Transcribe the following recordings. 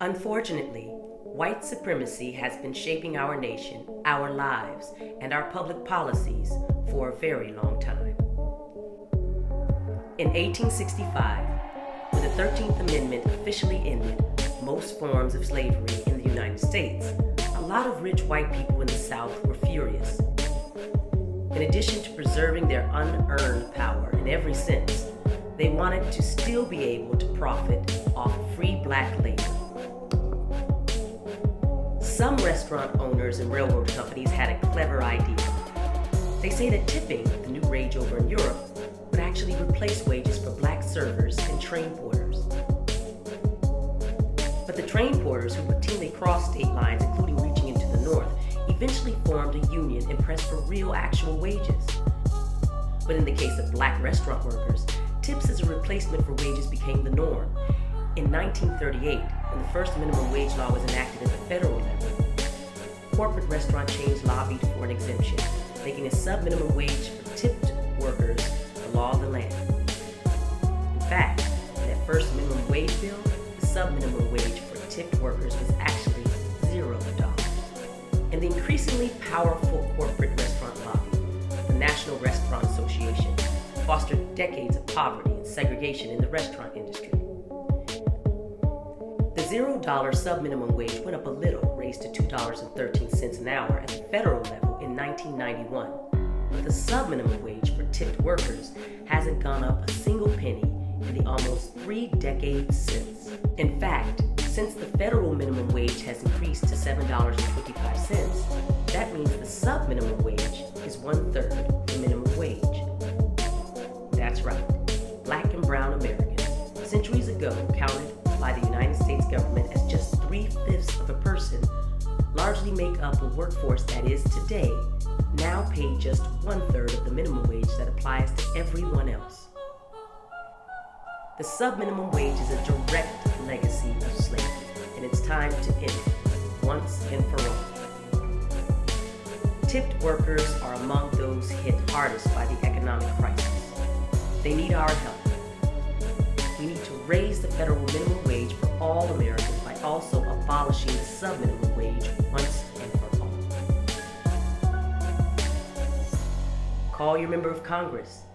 Unfortunately, white supremacy has been shaping our nation, our lives, and our public policies for a very long time. In 1865, when the 13th Amendment officially ended most forms of slavery in the United States, a lot of rich white people in the South were furious. In addition to preserving their unearned power in every sense, they wanted to still be able to profit off free black labor. Some restaurant owners and railroad companies had a clever idea. They say that tipping, the new rage over in Europe, would actually replace wages for black servers and train porters. But the train porters who routinely crossed state lines, including reaching into the north, eventually formed a union and pressed for real actual wages. But in the case of black restaurant workers, tips as a replacement for wages became the norm. In 1938, when the first minimum wage law was enacted at the federal level, corporate restaurant chains lobbied for an exemption, making a sub-minimum wage for tipped workers the law of the land. In fact, in that first minimum wage bill, the sub-minimum wage for tipped workers was actually $0. And the increasingly powerful corporate restaurant lobby, the National Restaurant Association, fostered decades of poverty and segregation in the restaurant industry. The $0 sub-minimum wage went up a little, raised to $2.13 an hour at the federal level in 1991. But the sub-minimum wage for tipped workers hasn't gone up a single penny in the almost 3 decades since. In fact, since the federal minimum wage has increased to $7.25, that means the sub-minimum wage is 1/3 the minimum wage. That's right, black and brown Americans, centuries ago counted by the United States government as just 3/5 of a person, largely make up a workforce that is today now paid just 1/3 of the minimum wage that applies to everyone else. The sub-minimum wage is a direct legacy of slavery, and it's time to end it once and for all. Tipped workers are among those hit hardest by the economic crisis. They need our help. We need to raise the federal minimum wage for all Americans by also abolishing the sub-minimum wage once and for all. Call your member of Congress.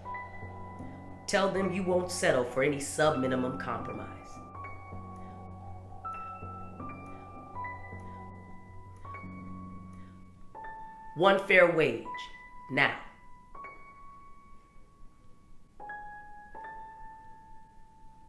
Tell them you won't settle for any sub-minimum compromise. One fair wage, now.